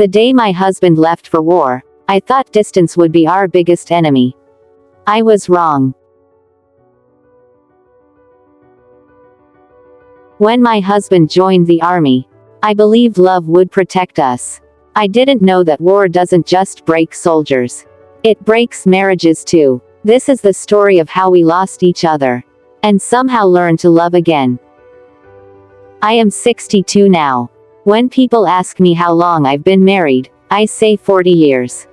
The day my husband left for war, I thought distance would be our biggest enemy. I was wrong. When my husband joined the army, I believed love would protect us. I didn't know that war doesn't just break soldiers. It breaks marriages too. This is the story of how we lost each other, and somehow learned to love again. I am 62 now. When people ask me how long I've been married, I say 40 years.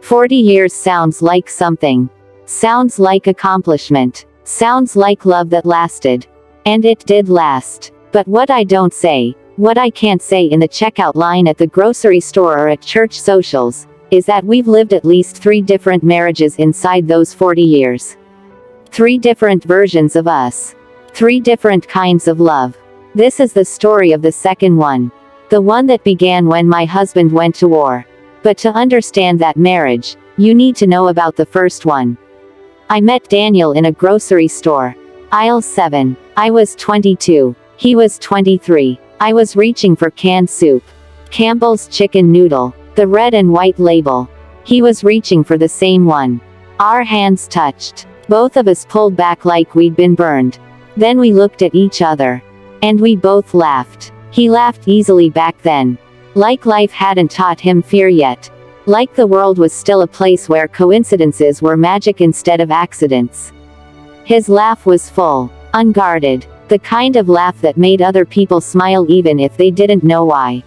40 years sounds like something. Sounds like accomplishment. Sounds like love that lasted. And it did last. But what I don't say, what I can't say in the checkout line at the grocery store or at church socials, is that we've lived at least 3 different marriages inside those 40 years. 3 different versions of us. 3 different kinds of love. This is the story of the second one. The one that began when my husband went to war. But to understand that marriage, you need to know about the first one. I met Daniel in a grocery store. Aisle 7. I was 22. He was 23. I was reaching for canned soup. Campbell's chicken noodle. The red and white label. He was reaching for the same one. Our hands touched. Both of us pulled back like we'd been burned. Then we looked at each other. And we both laughed. He laughed easily back then. Like life hadn't taught him fear yet. Like the world was still a place where coincidences were magic instead of accidents. His laugh was full, unguarded, the kind of laugh that made other people smile even if they didn't know why.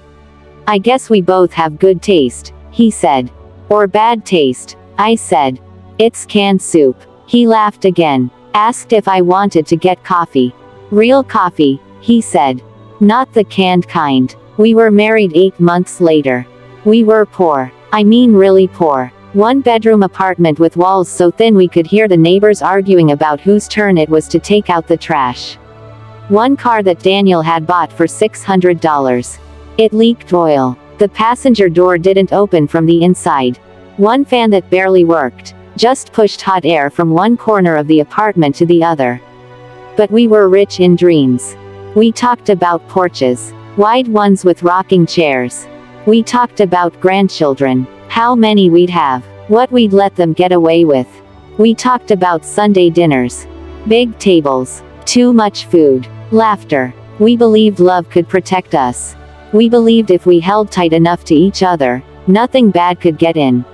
I guess we both have good taste, he said. Or bad taste, I said. It's canned soup. He laughed again, asked if I wanted to get coffee. Real coffee, he said. Not the canned kind. We were married 8 months later. We were poor. I mean really poor. 1-bedroom apartment with walls so thin we could hear the neighbors arguing about whose turn it was to take out the trash. 1 car that Daniel had bought for $600. It leaked oil. The passenger door didn't open from the inside. 1 fan that barely worked, just pushed hot air from one corner of the apartment to the other. But we were rich in dreams. We talked about porches. Wide ones with rocking chairs. We talked about grandchildren. How many we'd have. What we'd let them get away with. We talked about Sunday dinners. Big tables. Too much food. Laughter. We believed love could protect us. We believed if we held tight enough to each other, nothing bad could get in.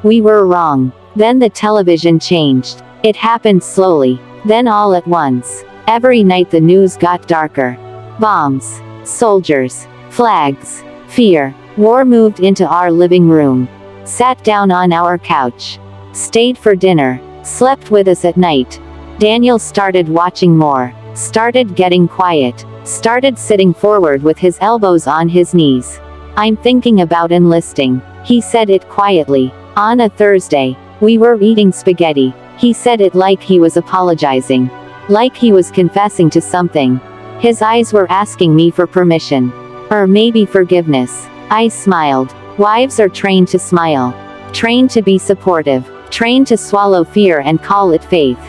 We were wrong. Then the television changed. It happened slowly. Then all at once. Every night the news got darker. Bombs. Soldiers. Flags. Fear. War moved into our living room. Sat down on our couch. Stayed for dinner. Slept with us at night. Daniel started watching more. Started getting quiet. Started sitting forward with his elbows on his knees. I'm thinking about enlisting. He said it quietly. On a Thursday. We were eating spaghetti. He said it like he was apologizing. Like he was confessing to something. His eyes were asking me for permission. Or maybe forgiveness. I smiled. Wives are trained to smile. Trained to be supportive. Trained to swallow fear and call it faith.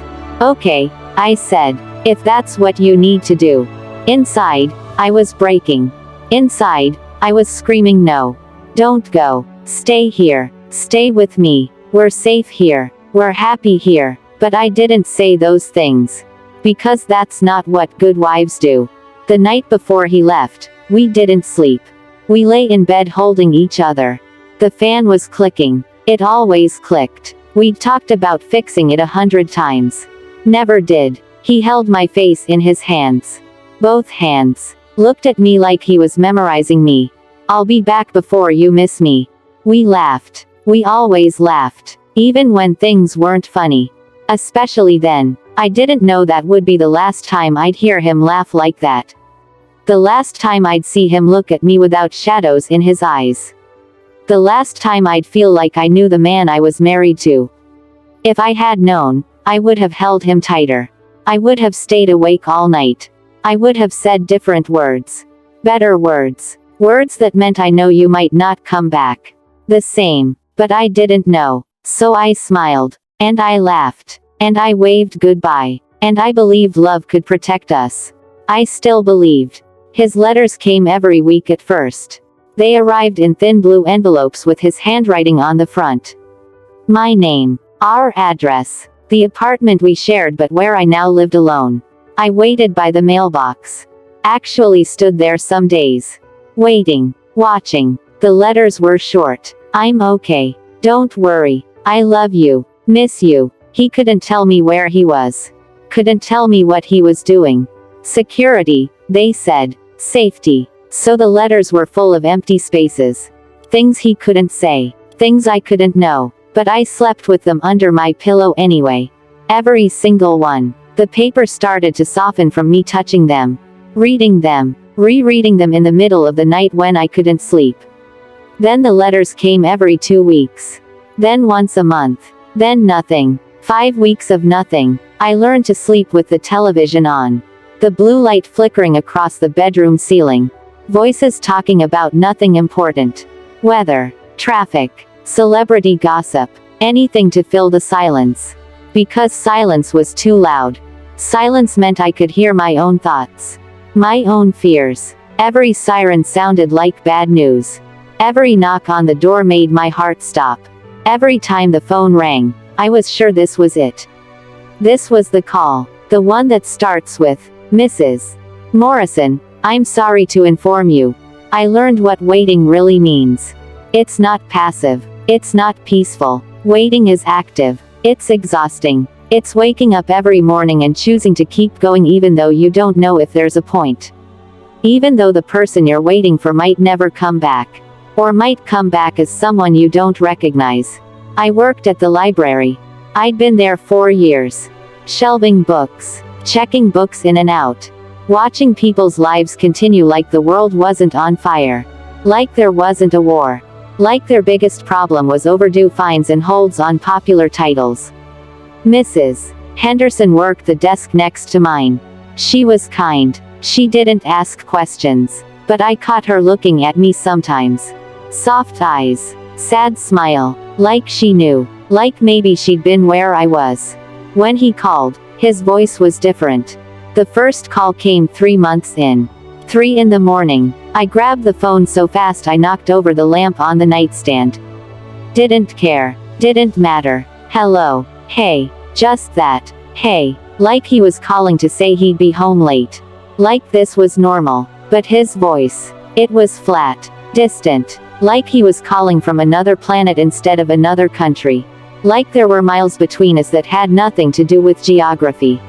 Okay, I said. If that's what you need to do. Inside, I was breaking. Inside, I was screaming no. Don't go. Stay here. Stay with me. We're safe here. We're happy here. But I didn't say those things. Because that's not what good wives do. The night before he left, we didn't sleep. We lay in bed holding each other. The fan was clicking. It always clicked. We'd talked about fixing it 100 times. Never did. He held my face in his hands. Both hands. Looked at me like he was memorizing me. I'll be back before you miss me. We laughed. We always laughed. Even when things weren't funny. Especially then. I didn't know that would be the last time I'd hear him laugh like that. The last time I'd see him look at me without shadows in his eyes. The last time I'd feel like I knew the man I was married to. If I had known, I would have held him tighter. I would have stayed awake all night. I would have said different words. Better words. Words that meant I know you might not come back. The same. But I didn't know. So I smiled. And I laughed. And I waved goodbye. And I believed love could protect us. I still believed. His letters came every week at first. They arrived in thin blue envelopes with his handwriting on the front. My name. Our address. The apartment we shared but where I now lived alone. I waited by the mailbox. Actually stood there some days. Waiting. Watching. The letters were short. I'm okay. Don't worry. I love you. Miss you. He couldn't tell me where he was. Couldn't tell me what he was doing. Security, they said. Safety. So the letters were full of empty spaces. Things he couldn't say. Things I couldn't know. But I slept with them under my pillow anyway. Every single one. The paper started to soften from me touching them. Reading them. Rereading them in the middle of the night when I couldn't sleep. Then the letters came every 2 weeks. Then once a month. Then nothing. 5 weeks of nothing. I learned to sleep with the television on. The blue light flickering across the bedroom ceiling. Voices talking about nothing important. Weather. Traffic. Celebrity gossip. Anything to fill the silence. Because silence was too loud. Silence meant I could hear my own thoughts. My own fears. Every siren sounded like bad news. Every knock on the door made my heart stop. Every time the phone rang, I was sure this was it. This was the call. The one that starts with, Mrs. Morrison, I'm sorry to inform you. I learned what waiting really means. It's not passive. It's not peaceful. Waiting is active. It's exhausting. It's waking up every morning and choosing to keep going even though you don't know if there's a point. Even though the person you're waiting for might never come back. Or might come back as someone you don't recognize. I worked at the library. I'd been there 4 years. Shelving books. Checking books in and out. Watching people's lives continue like the world wasn't on fire. Like there wasn't a war. Like their biggest problem was overdue fines and holds on popular titles. Mrs. Henderson worked the desk next to mine. She was kind. She didn't ask questions. But I caught her looking at me sometimes. Soft eyes. Sad smile. Like she knew. Like maybe she'd been where I was. When he called, his voice was different. The first call came 3 months in. 3 in the morning. I grabbed the phone so fast I knocked over the lamp on the nightstand. Didn't care. Didn't matter. Hello. Hey. Just that. Hey. Like he was calling to say he'd be home late. Like this was normal. But his voice. It was flat. Distant. Like he was calling from another planet instead of another country. Like there were miles between us that had nothing to do with geography.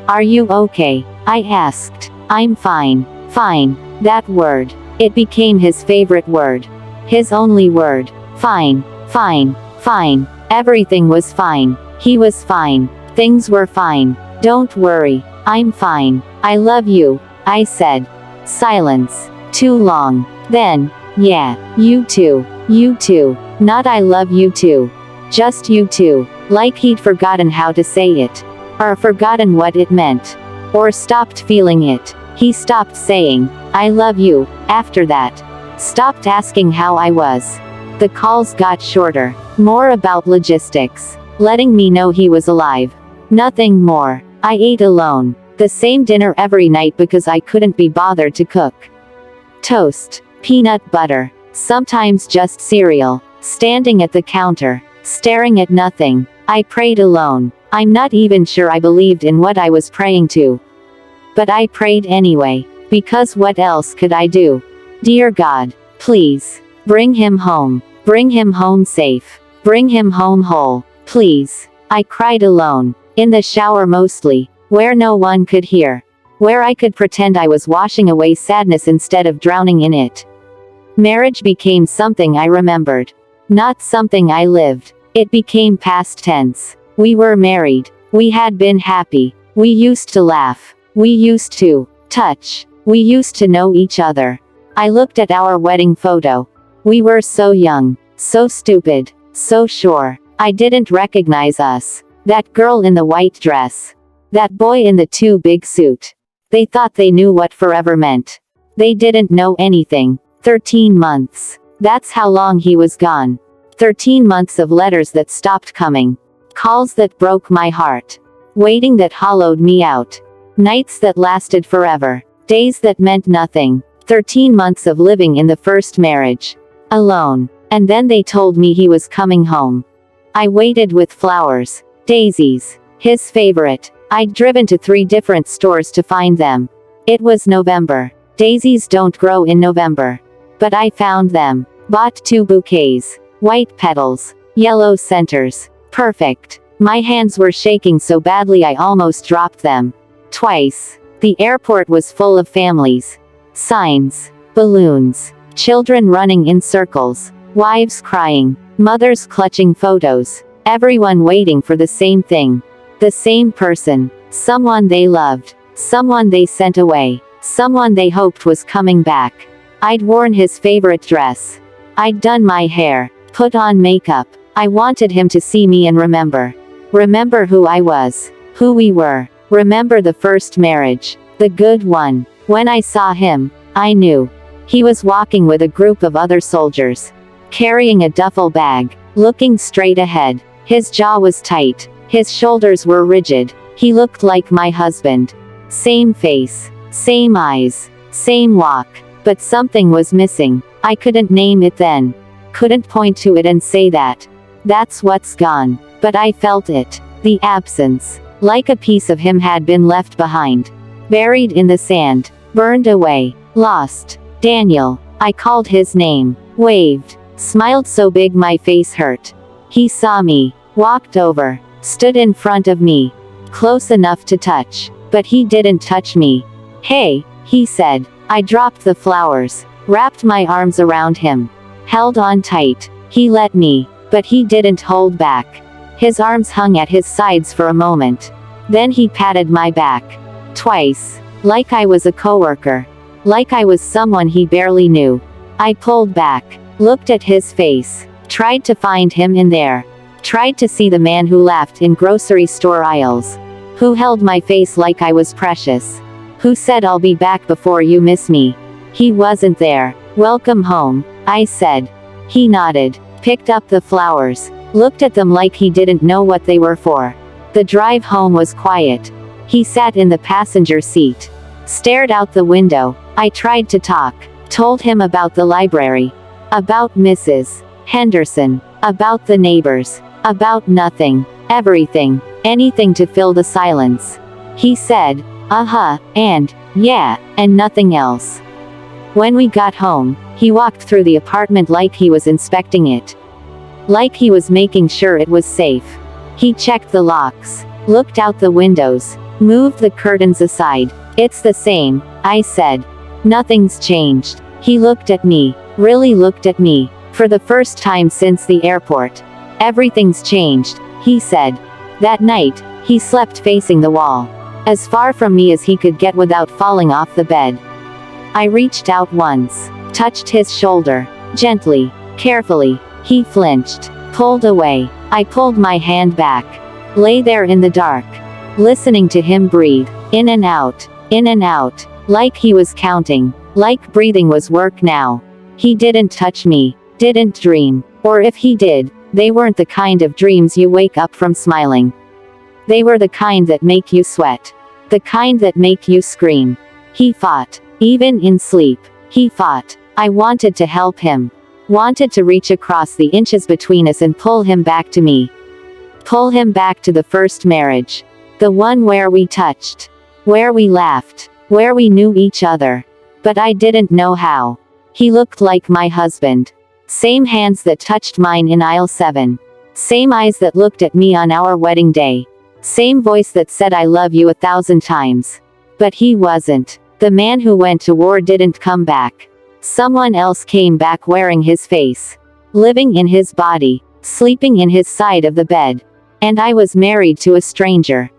Are you okay? I asked. I'm fine. Fine. That word. It became his favorite word. His only word. Fine. Fine. Fine. Everything was fine. He was fine. Things were fine. Don't worry. I'm fine. I love you, I said. Silence. Too long. Then, yeah, you too. You too. Not I love you too. Just you too. Like he'd forgotten how to say it. Or forgotten what it meant. Or stopped feeling it. He stopped saying, I love you, after that. Stopped asking how I was. The calls got shorter. More about logistics. Letting me know he was alive. Nothing more. I ate alone. The same dinner every night because I couldn't be bothered to cook. Toast. Peanut butter. Sometimes just cereal. Standing at the counter. Staring at nothing. I prayed alone. I'm not even sure I believed in what I was praying to. But I prayed anyway. Because what else could I do? Dear God, please. Bring him home. Bring him home safe. Bring him home whole. Please. I cried alone. In the shower mostly. Where no one could hear. Where I could pretend I was washing away sadness instead of drowning in it. Marriage became something I remembered. Not something I lived. It became past tense. We were married. We had been happy. We used to laugh. We used to touch. We used to know each other. I looked at our wedding photo. We were so young. So stupid. So sure. I didn't recognize us. That girl in the white dress. That boy in the too big suit. They thought they knew what forever meant. They didn't know anything. 13 months. That's how long he was gone. 13 months of letters that stopped coming. Calls that broke my heart. Waiting that hollowed me out. Nights that lasted forever. Days that meant nothing. 13 months of living in the first marriage. Alone. And then they told me he was coming home. I waited with flowers. Daisies. His favorite. I'd driven to 3 different stores to find them. It was November. Daisies don't grow in November. But I found them. Bought 2 bouquets. White petals. Yellow centers. Perfect. My hands were shaking so badly I almost dropped them. Twice. The airport was full of families. Signs. Balloons. Children running in circles. Wives crying. Mothers clutching photos. Everyone waiting for the same thing. The same person. Someone they loved. Someone they sent away. Someone they hoped was coming back. I'd worn his favorite dress. I'd done my hair. Put on makeup. I wanted him to see me and remember. Remember who I was. Who we were. Remember the first marriage. The good one. When I saw him, I knew. He was walking with a group of other soldiers. Carrying a duffel bag. Looking straight ahead. His jaw was tight. His shoulders were rigid. He looked like my husband. Same face. Same eyes. Same walk. But something was missing. I couldn't name it then. Couldn't point to it and say that. That's what's gone. But I felt it. The absence. Like a piece of him had been left behind. Buried in the sand. Burned away. Lost. Daniel. I called his name. Waved. Smiled so big my face hurt. He saw me. Walked over. Stood in front of me. Close enough to touch. But he didn't touch me. Hey, he said. I dropped the flowers. Wrapped my arms around him. Held on tight. He let me. But he didn't hold back. His arms hung at his sides for a moment. Then he patted my back. Twice. Like I was a coworker. Like I was someone he barely knew. I pulled back. Looked at his face. Tried to find him in there. Tried to see the man who laughed in grocery store aisles. Who held my face like I was precious. Who said I'll be back before you miss me. He wasn't there. Welcome home, I said. He nodded. Picked up the flowers. Looked at them like he didn't know what they were for. The drive home was quiet. He sat in the passenger seat. Stared out the window. I tried to talk. Told him about the library. About Mrs. Henderson. About the neighbors. About nothing. Everything. Anything to fill the silence. He said, and, yeah, and nothing else. When we got home, he walked through the apartment like he was inspecting it. Like he was making sure it was safe. He checked the locks. Looked out the windows. Moved the curtains aside. It's the same, I said. Nothing's changed. He looked at me. Really looked at me. For the first time since the airport. Everything's changed, he said. That night, he slept facing the wall. As far from me as he could get without falling off the bed. I reached out once. Touched his shoulder. Gently. Carefully. He flinched. Pulled away. I pulled my hand back. Lay there in the dark. Listening to him breathe. In and out. In and out. Like he was counting. Like breathing was work now. He didn't touch me. Didn't dream. Or if he did, they weren't the kind of dreams you wake up from smiling. They were the kind that make you sweat. The kind that make you scream. He fought. Even in sleep. He fought. I wanted to help him. Wanted to reach across the inches between us and pull him back to me. Pull him back to the first marriage. The one where we touched. Where we laughed. Where we knew each other. But I didn't know how. He looked like my husband. Same hands that touched mine in aisle 7. Same eyes that looked at me on our wedding day. Same voice that said I love you 1,000 times. But he wasn't. The man who went to war didn't come back. Someone else came back wearing his face. Living in his body. Sleeping in his side of the bed. And I was married to a stranger.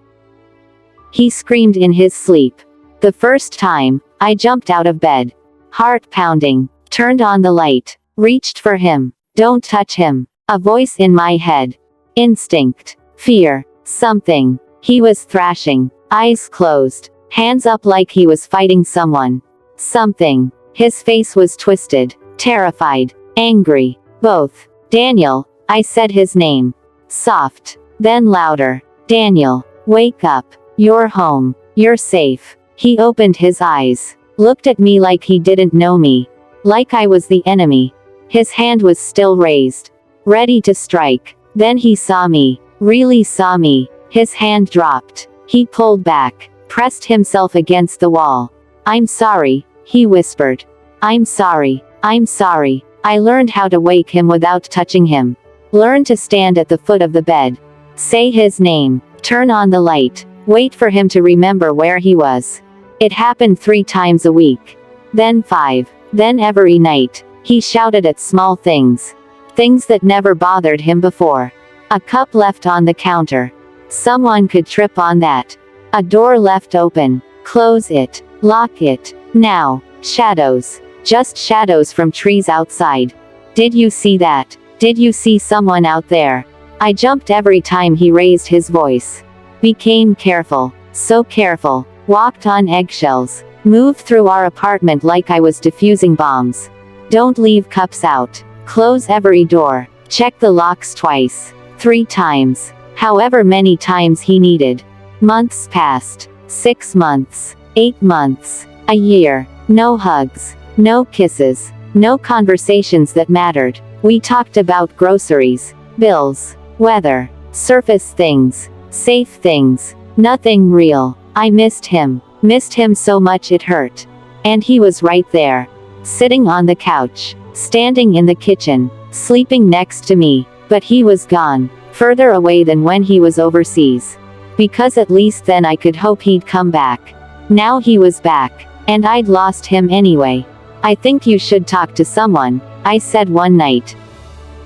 He screamed in his sleep. The first time, I jumped out of bed. Heart pounding. Turned on the light. Reached for him. Don't touch him. A voice in my head. Instinct. Fear. Something. He was thrashing. Eyes closed. Hands up like he was fighting someone. Something. His face was twisted. Terrified. Angry. Both. Daniel. I said his name. Soft. Then louder. Daniel. Wake up. You're home. You're safe. He opened his eyes. Looked at me like he didn't know me. Like I was the enemy. His hand was still raised. Ready to strike. Then he saw me. Really saw me. His hand dropped. He pulled back. Pressed himself against the wall. "I'm sorry," he whispered. "I'm sorry. I'm sorry." I learned how to wake him without touching him. Learned to stand at the foot of the bed. Say his name. Turn on the light. Wait for him to remember where he was. It happened 3 times a week. Then 5. Then every night. He shouted at small things. Things that never bothered him before. A cup left on the counter. Someone could trip on that. A door left open. Close it. Lock it. Now. Shadows. Just shadows from trees outside. Did you see that? Did you see someone out there? I jumped every time he raised his voice. Became careful. So careful. Walked on eggshells. Moved through our apartment like I was defusing bombs. Don't leave cups out. Close every door. Check the locks twice. 3 times. However many times he needed. Months passed. 6 months. 8 months. A year. No hugs. No kisses. No conversations that mattered. We talked about groceries. Bills. Weather. Surface things. Safe things. Nothing real. I missed him. Missed him so much it hurt. And he was right there. Sitting on the couch. Standing in the kitchen. Sleeping next to me. But he was gone. Further away than when he was overseas. Because at least then I could hope he'd come back. Now he was back. And I'd lost him anyway. "I think you should talk to someone," I said one night.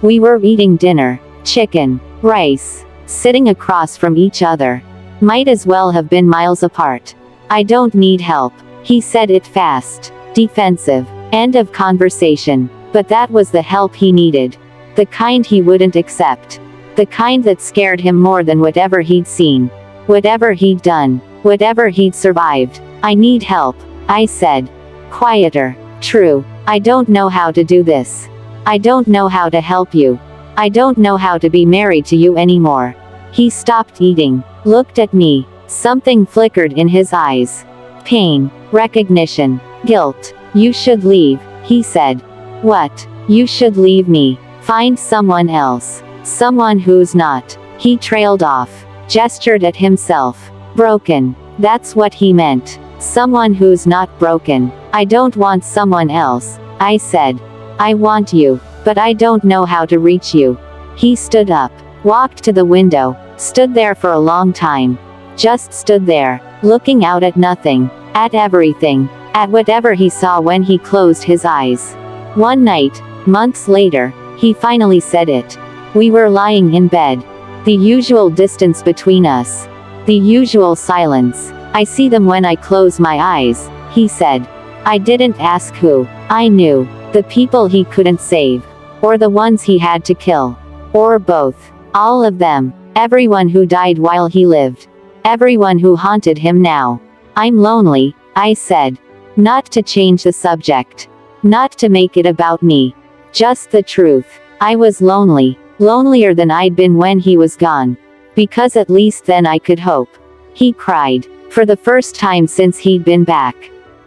We were eating dinner. Chicken. Rice. Sitting across from each other. Might as well have been miles apart. "I don't need help." He said it fast. Defensive. End of conversation. But that was the help he needed. The kind he wouldn't accept. The kind that scared him more than whatever he'd seen. Whatever he'd done. Whatever he'd survived. "I need help," I said. Quieter. "True. I don't know how to do this. I don't know how to help you. I don't know how to be married to you anymore." He stopped eating. Looked at me. Something flickered in his eyes. Pain. Recognition. Guilt. "You should leave," he said. "What? You should leave me. Find someone else. Someone who's not." He trailed off. Gestured at himself. "Broken. That's what he meant. Someone who's not broken." "I don't want someone else," I said. "I want you. But I don't know how to reach you." He stood up. Walked to the window. Stood there for a long time. Just stood there. Looking out at nothing. At everything. At whatever he saw when he closed his eyes. One night, months later, he finally said it. We were lying in bed. The usual distance between us. The usual silence. "I see them when I close my eyes," he said. I didn't ask who. I knew. The people he couldn't save. Or the ones he had to kill. Or both. All of them. Everyone who died while he lived. Everyone who haunted him now. "I'm lonely," I said. Not to change the subject. Not to make it about me. Just the truth. I was lonely. Lonelier than I'd been when he was gone. Because at least then I could hope. He cried. For the first time since he'd been back.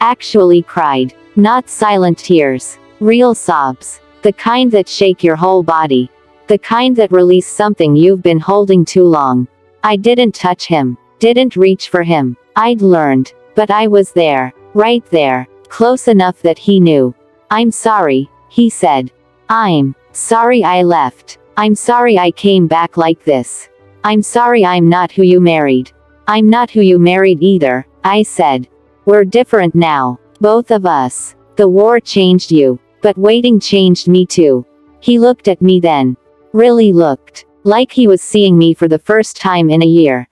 Actually cried. Not silent tears. Real sobs. The kind that shake your whole body. The kind that release something you've been holding too long. I didn't touch him. Didn't reach for him. I'd learned. But I was there. Right there. Close enough that he knew. "I'm sorry," he said. "I'm sorry I left. I'm sorry I came back like this. I'm sorry I'm not who you married." "I'm not who you married either," I said. "We're different now. Both of us. The war changed you. But waiting changed me too." He looked at me then. Really looked. Like he was seeing me for the first time in a year.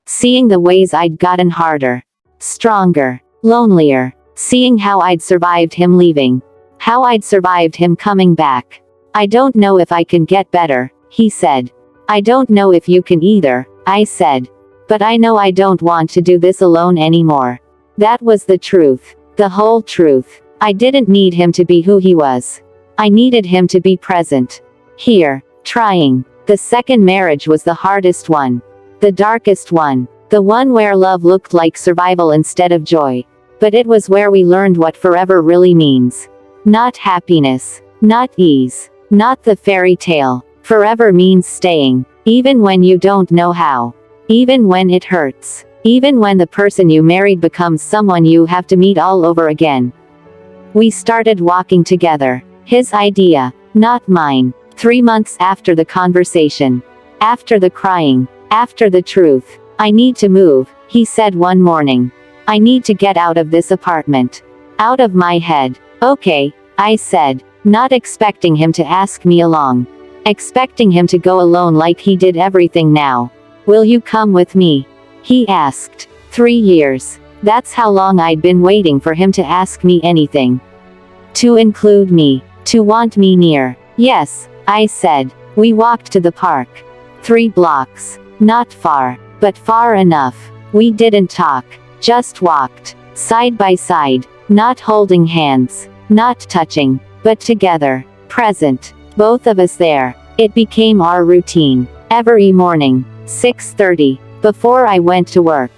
Seeing the ways I'd gotten harder. Stronger. Lonelier. Seeing how I'd survived him leaving. How I'd survived him coming back. "I don't know if I can get better," he said. "I don't know if you can either," I said. "But I know I don't want to do this alone anymore." That was the truth. The whole truth. I didn't need him to be who he was. I needed him to be present. Here. Trying. The second marriage was the hardest one. The darkest one. The one where love looked like survival instead of joy. But it was where we learned what forever really means. Not happiness. Not ease. Not the fairy tale. Forever means staying. Even when you don't know how. Even when it hurts. Even when the person you married becomes someone you have to meet all over again. We started walking together. His idea. Not mine. 3 months after the conversation. After the crying. After the truth. I need to move, he said one morning. I need to get out of this apartment. Out of my head. Okay, I said, not expecting him to ask me along. Expecting him to go alone like he did everything now. Will you come with me? He asked. 3 years. That's how long I'd been waiting for him to ask me anything. To include me. To want me near. Yes, I said. We walked to the park. 3 blocks. Not far. But far enough. We didn't talk. Just walked. Side by side. Not holding hands. Not touching. But together. Present. Both of us there. It became our routine. Every morning. 6:30. Before I went to work.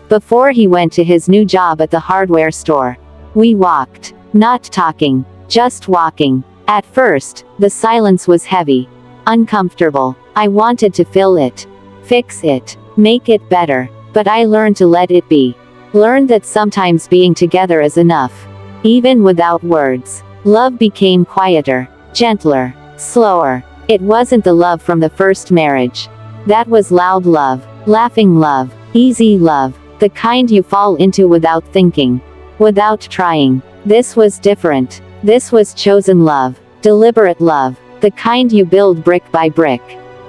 Before he went to his new job at the hardware store. We walked. Not talking. Just walking. At first, the silence was heavy. Uncomfortable. I wanted to fill it. Fix it. Make it better. But I learned to let it be. Learned that sometimes being together is enough. Even without words. Love became quieter. Gentler. Slower. It wasn't the love from the first marriage. That was loud love. Laughing love. Easy love. The kind you fall into without thinking. Without trying. This was different. This was chosen love. Deliberate love. The kind you build brick by brick.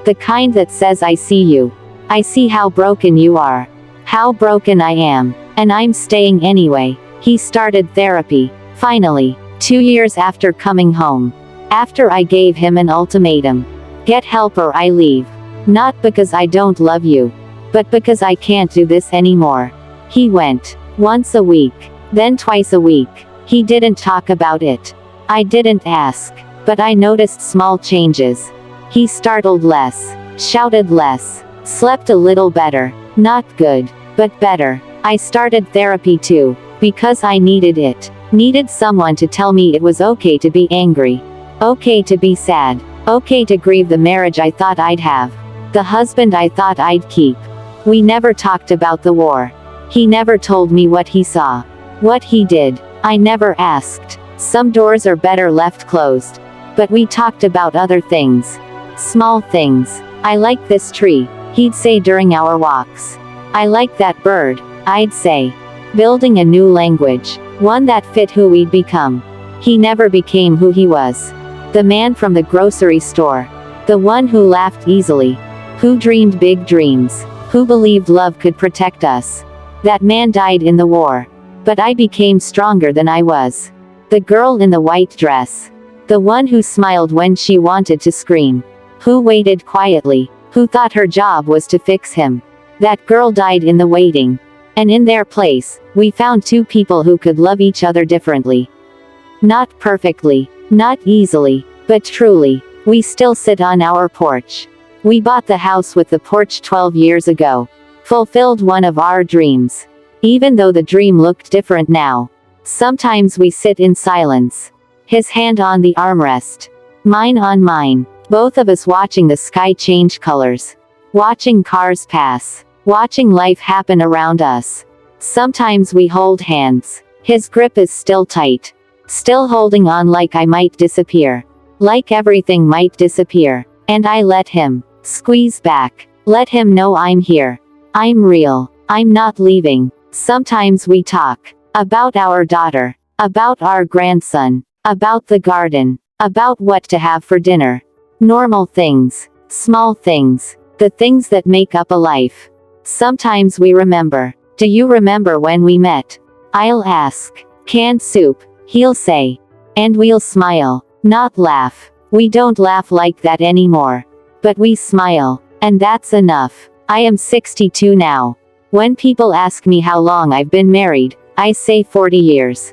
The kind that says I see you. I see how broken you are. How broken I am. And I'm staying anyway. He started therapy. Finally. 2 years after coming home. After I gave him an ultimatum. Get help or I leave. Not because I don't love you. But because I can't do this anymore. He went. Once a week. Then twice a week. He didn't talk about it. I didn't ask. But I noticed small changes. He startled less. Shouted less. Slept a little better. Not good. But better. I started therapy too. Because I needed it. Needed someone to tell me it was okay to be angry. Okay to be sad. Okay to grieve the marriage I thought I'd have. The husband I thought I'd keep. We never talked about the war. He never told me what he saw. What he did. I never asked. Some doors are better left closed. But we talked about other things. Small things. I like this tree, he'd say during our walks. I like that bird, I'd say. Building a new language. One that fit who we'd become. He never became who he was. The man from the grocery store. The one who laughed easily. Who dreamed big dreams. Who believed love could protect us. That man died in the war. But I became stronger than I was. The girl in the white dress. The one who smiled when she wanted to scream. Who waited quietly. Who thought her job was to fix him. That girl died in the waiting. And in their place, we found 2 people who could love each other differently. Not perfectly. Not easily. But truly. We still sit on our porch. We bought the house with the porch 12 years ago. Fulfilled one of our dreams. Even though the dream looked different now. Sometimes we sit in silence. His hand on the armrest. Mine on mine. Both of us watching the sky change colors. Watching cars pass. Watching life happen around us. Sometimes we hold hands. His grip is still tight. Still holding on like I might disappear. Like everything might disappear. And I let him. Squeeze back. Let him know I'm here. I'm real. I'm not leaving. Sometimes we talk. About our daughter. About our grandson. About the garden. About what to have for dinner. Normal things. Small things. The things that make up a life. Sometimes we remember. Do you remember when we met? I'll ask. Canned soup, he'll say. And we'll smile. Not laugh. We don't laugh like that anymore. But we smile. And that's enough. I am 62 now. When people ask me how long I've been married, I say 40 years.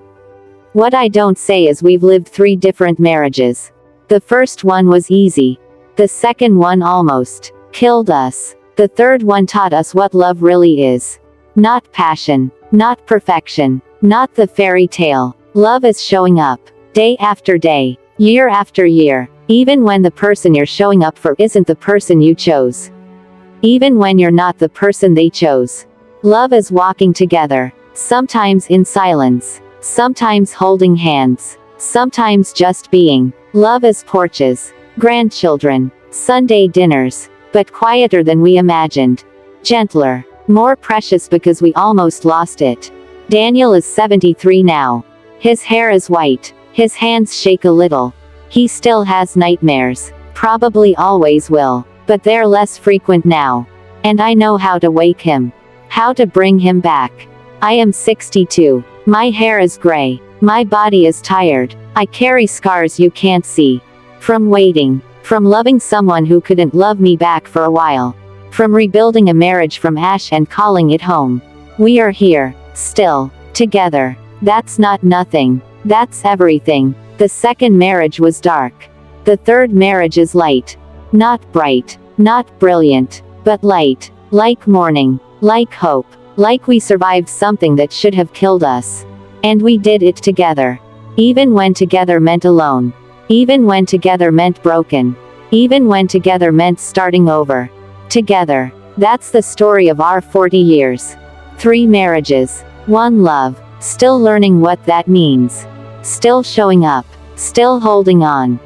What I don't say is we've lived 3 different marriages. The first one was easy. The second one almost killed us. The third one taught us what love really is. Not passion. Not perfection. Not the fairy tale. Love is showing up. Day after day. Year after year. Even when the person you're showing up for isn't the person you chose. Even when you're not the person they chose. Love is walking together. Sometimes in silence. Sometimes holding hands. Sometimes just being. Love is porches. Grandchildren. Sunday dinners. But quieter than we imagined. Gentler. More precious because we almost lost it. Daniel is 73 now. His hair is white. His hands shake a little. He still has nightmares. Probably always will. But they're less frequent now. And I know how to wake him. How to bring him back. I am 62. My hair is gray. My body is tired. I carry scars you can't see. From waiting. From loving someone who couldn't love me back for a while. From rebuilding a marriage from ash and calling it home. We are here. Still. Together. That's not nothing. That's everything. The second marriage was dark. The third marriage is light. Not bright. Not brilliant. But light. Like morning. Like hope. Like we survived something that should have killed us. And we did it together. Even when together meant alone. Even when together meant broken. Even when together meant starting over. Together. That's the story of our 40 years. 3 marriages. 1 love. Still learning what that means. Still showing up. Still holding on.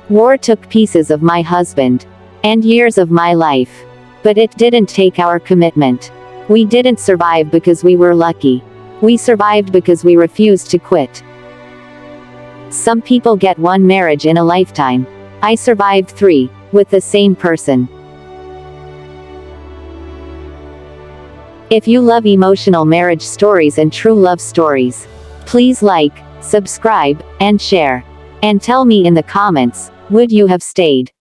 War took pieces of my husband. And years of my life. But it didn't take our commitment. We didn't survive because we were lucky. We survived because we refused to quit. Some people get 1 marriage in a lifetime. I survived 3, with the same person. If you love emotional marriage stories and true love stories, please like, subscribe, and share. And tell me in the comments, would you have stayed?